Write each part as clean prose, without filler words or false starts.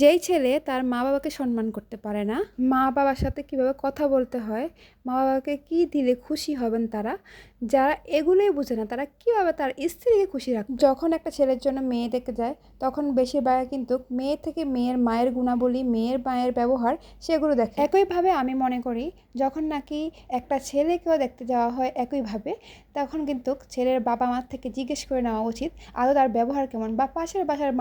যেই ছেলে তার মা বাবাকে সম্মান করতে পারে না, মা বাবার সাথে কিভাবে কথা বলতে হয়, মা বাবাকে কি দিলে খুশি হবেন তারা, যারা এগুলোই বোঝে না তারা কিভাবে তার স্ত্রীকে খুশি রাখবে। যখন একটা ছেলের জন্য মেয়ে দেখতে যায় তখন বেশিরভাগ কিন্তু মেয়ে থেকে মেয়ের মায়ের গুণাবলী, মেয়ের মায়ের ব্যবহার সেগুলো দেখে। একইভাবে আমি মনে করি যখন নাকি একটা ছেলেকেও দেখতে যাওয়া হয় একইভাবে, তখন কিন্তু ছেলের বাবা মার থেকে জিজ্ঞেস করে নেওয়া উচিত আদৌ তার ব্যবহার কেমন, বা পাশের বাসার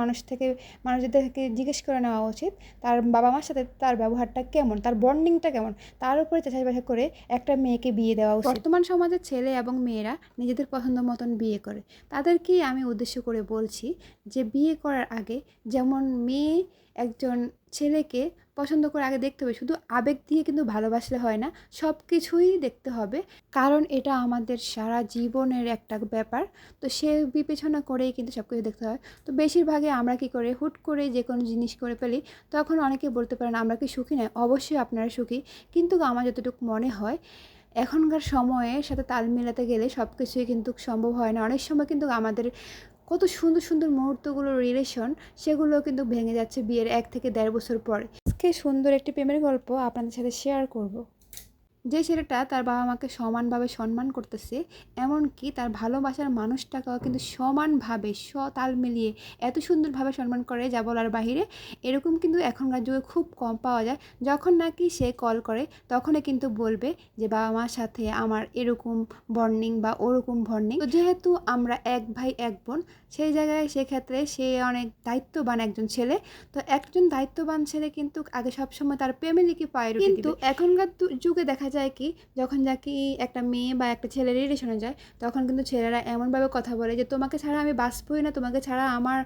মানুষদের থেকে জিজ্ঞেস করে নেওয়া উচিত তার বাবা মার সাথে তার ব্যবহারটা কেমন, তার বন্ডিংটা কেমন, তার উপরে যাচাই বাছাই করে একটা মেয়েকে বিয়ে দেওয়া উচিত। বর্তমান সমাজে ছেলে এবং মেয়েরা নিজেদের পছন্দ মতন বিয়ে করে। তাদেরকেই আমি উদ্দেশ্য করে বলছি যে বিয়ে করার আগে যেমন মেয়ে একজন ছেলেকে পছন্দ করে আগে দেখতে হবে, শুধু আবেগ দিয়ে কিন্তু ভালোবাসলে হয় না, সব কিছুই দেখতে হবে, কারণ এটা আমাদের সারা জীবনের একটা ব্যাপার। তো সে বিবেচনা করেই কিন্তু সব কিছু দেখতে হয়। তো বেশিরভাগই আমরা কি করে হুট করে যে কোনো জিনিস করে ফেলি, তখন অনেকে বলতে পারেন আমরা কি সুখী নয়? অবশ্যই আপনারা সুখী, কিন্তু আমার যতটুকু মনে হয় এখনকার সময়ের সাথে তাল মেলাতে গেলে সব কিছুই কিন্তু সম্ভব হয় না। অনেক সময় কিন্তু আমাদের কত সুন্দর সুন্দর মুহূর্তগুলো রিলেশন সেগুলো কিন্তু ভেঙে যাচ্ছে বিয়ের 1 থেকে 1.5 বছর পরে। আজকে সুন্দর একটি প্রেমের গল্প আপনাদের সাথে শেয়ার করব। যে ছেলেটা তার বাবা মাকে সমানভাবে সম্মান করতেছে, এমনকি তার ভালোবাসার মানুষটাকেও কিন্তু সমানভাবে তাল মিলিয়ে এত সুন্দরভাবে সম্মান করে যা বলার বাহিরে, এরকম কিন্তু এখনকার যুগে খুব কম পাওয়া যায়। যখন নাকি সে কল করে তখনই কিন্তু বলবে যে বাবা মার সাথে আমার এরকম বন্ডিং বা ওরকম বন্ডিং। তো যেহেতু আমরা এক ভাই এক বোন, সেই জায়গায় সেক্ষেত্রে সে অনেক দায়িত্ববান একজন ছেলে। তো একজন দায়িত্ববান ছেলে কিন্তু আগে সবসময় তার ফ্যামিলিকে প্রায়োরিটি দিবে। কিন্তু এখনকার যুগে দেখা যায় কি, যখন নাকি একটা মেয়ে বা একটা ছেলে রিলেশনে যায় তখন কিন্তু ছেলেরা এমনভাবে কথা বলে যে তোমাকে ছাড়া আমি বাঁচবই না, তোমাকে ছাড়া আমার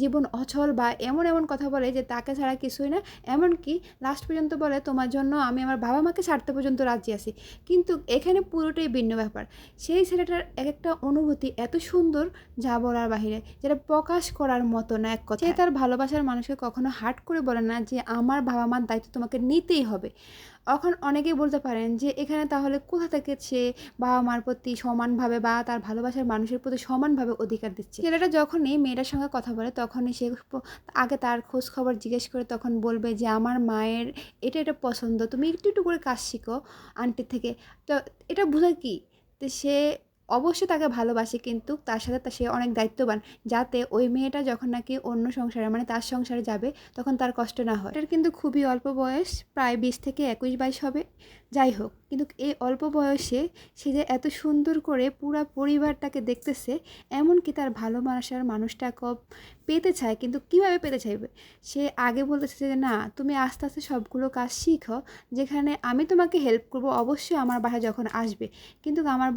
জীবন অচল, বা এমন এমন কথা বলে যে তাকে ছাড়া কিছুই না। এমনকি লাস্ট পর্যন্ত বলে তোমার জন্য আমি আমার বাবা মাকে ছাড়তে পর্যন্ত রাজি আছি। কিন্তু এখানে পুরোটাই ভিন্ন ব্যাপার। সেই ছেলেটার এক একটা অনুভূতি এত সুন্দর যা বলার বাহিরে, যেটা প্রকাশ করার মতো না এক কথা। সে তার ভালোবাসার মানুষকে কখনো হার্ট করে বলে না যে আমার বাবা মার দায়িত্ব তোমাকে নিতেই হবে। এখন অনেকেই বলতে পারেন যে এখানে তাহলে কোথা থেকে সে বাবা মার প্রতি সমানভাবে বা তার ভালোবাসার মানুষের প্রতি সমানভাবে অধিকার দিচ্ছে? ছেলেটা যখনই মেয়েটার সঙ্গে কথা বলে তখনই সে আগে তার খোঁজ খবর জিজ্ঞেস করে তখন বলবে যে আমার মায়ের এটা এটা পছন্দ, তুমি একটু একটু করে কাজ শিখো আন্টির থেকে। তো এটা বোঝায় কি, তো সে অবশ্যই তাকে ভালোবাসে, কিন্তু তার সাথে সে অনেক দায়িত্ববান, যাতে ওই মেয়েটা যখন নাকি অন্য সংসারে মানে তার সংসারে যাবে তখন তার কষ্ট না হয়। এটার কিন্তু খুবই অল্প বয়স, প্রায় 20 থেকে 21-22 হবে। যাই হোক, কিন্তু এই অল্প বয়সে সে যে এত সুন্দর করে পুরা পরিবারটাকে দেখতেছে, এমনকি তার ভালোবাসার মানুষটাকে পেতে চায়, কিন্তু কিভাবে পেতে চাইবে? সে আগে বলতেছে যে না, তুমি আস্তে আস্তে সবগুলো কাজ শিখো, যেখানে আমি তোমাকে হেল্প করব অবশ্যই আমার বাসায় যখন আসবে, কিন্তু আমার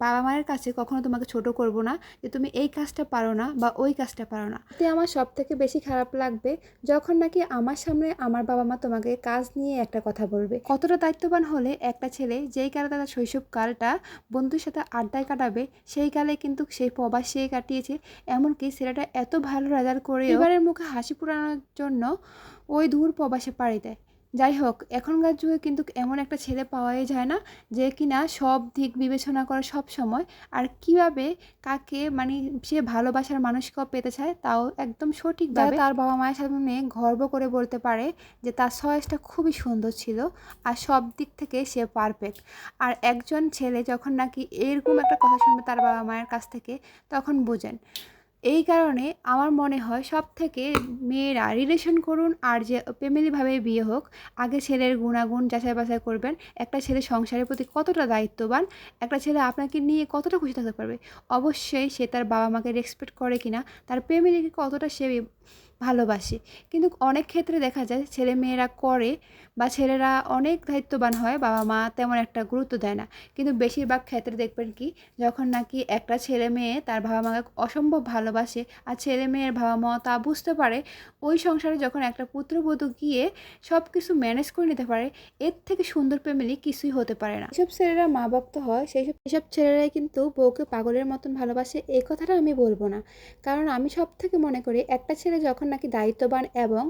বাবা মায়ের কাছে কখনো তোমাকে ছোট করব না যে তুমি এই কাজটা পারো না বা ওই কাজটা পারো না। এতে আমার সব থেকে বেশি খারাপ লাগবে যখন নাকি আমার সামনে আমার বাবা মা তোমাকে কাজ নিয়ে একটা কথা বলবে। কতটা দায়িত্ববান হলে একটা ছেলে যেই কালে তার শৈশবকালটা বন্ধুর সাথে আড্ডায় কাটাবে, সেই কালে কিন্তু সেই প্রবাসে কাটিয়েছে। এমনকি ছেলেটা এত ভালো রেজাল্ট করে এবারের মুখে হাসি ফোটানোর জন্য ওই দূর প্রবাসে পাড়ি দেয়। যাই হোক, এখনকার যুগে কিন্তু এমন একটা ছেলে পাওয়াই যায় না যে কিনা সব দিক বিবেচনা করে সব সময়, আর কিভাবে কাকে মানে সে ভালোবাসার মানুষকেও পেতে চায় তাও একদম সঠিকভাবে তার বাবা মায়ের সামনে গর্ব করে বলতে পারে যে তার চয়েসটা খুবই সুন্দর ছিল আর সব দিক থেকে সে পারফেক্ট। আর একজন ছেলে যখন নাকি এরকম একটা কথা শুনবে তার বাবা মায়ের কাছ থেকে, তখন বোঝেন। এই কারণে আমার মনে হয় সব থেকে মেয়েরা রিলেশন করুন আর যে ফ্যামিলিভাবে বিয়ে হোক, আগে ছেলের গুণাগুণ যাচাই বাছাই করবেন। একটা ছেলে সংসারের প্রতি কতটা দায়িত্ববান, একটা ছেলে আপনাকে নিয়ে কতটা খুশি থাকতে পারবে, অবশ্যই সে তার বাবা মাকে রেসপেক্ট করে কিনা, তার ফ্যামিলিকে কতটা সে ভালোবাসে। কিন্তু অনেক ক্ষেত্রে দেখা যায় ছেলে মেয়েরা করে বা ছেলেরা অনেক দায়িত্ববান হয়, বাবা মা তেমন একটা গুরুত্ব দেয় না। কিন্তু বেশিরভাগ ক্ষেত্রে দেখবেন কি, যখন নাকি একটা ছেলে মেয়ে তার বাবা মাকে অসম্ভব ভালোবাসে আর ছেলে মেয়ের বাবা মা তা বুঝতে পারে, ওই সংসারে যখন একটা পুত্রবধূ গিয়ে সব কিছু ম্যানেজ করে নিতে পারে, এর থেকে সুন্দর ফ্যামিলি কিছুই হতে পারে না। যেসব ছেলেরা মা ভক্ত হয় সেসব ছেলেরাই কিন্তু বউকে পাগলের মতন ভালোবাসে, এই কথাটা আমি বলবো না। কারণ আমি সব থেকে মনে করি একটা ছেলে যখন নাকি দায়িত্ববান এবং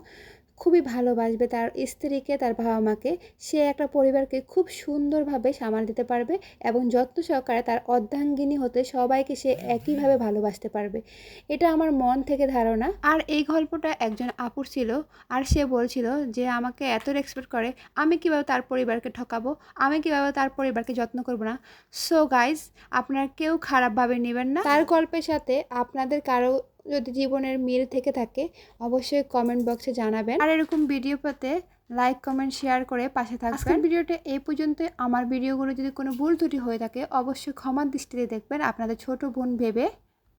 খুবই ভালোবাসবে তার স্ত্রীকে, তার বাবা মাকে, সে একটা পরিবারকে খুব সুন্দরভাবে সামাল দিতে পারবে এবং যত্ন সহকারে তার অর্ধাঙ্গিনী হতে সবাইকে সে একইভাবে ভালোবাসতে পারবে। এটা আমার মন থেকে ধারণা। আর এই গল্পটা একজন আপুর ছিল, আর সে বলছিল যে আমাকে এত রেসপেক্ট করে, আমি কিভাবে তার পরিবারকে ঠকাবো, আমি কিভাবে তার পরিবারকে যত্ন করব না। সো গাইজ, আপনারা কেউ খারাপভাবে নেবেন না। তার গল্পের সাথে আপনাদের কারো যদি জীবনের মিল থেকে থাকে অবশ্যই কমেন্ট বক্সে জানাবেন। আর এরকম ভিডিও পেতে লাইক, কমেন্ট, শেয়ার করে পাশে থাকবেন। আজকের ভিডিওটা এই পর্যন্ত। আমার ভিডিওগুলো যদি কোনো ভুল ত্রুটি হয়ে থাকে অবশ্যই ক্ষমার দৃষ্টিতে দেখবেন, আপনাদের ছোট বোন ভেবে।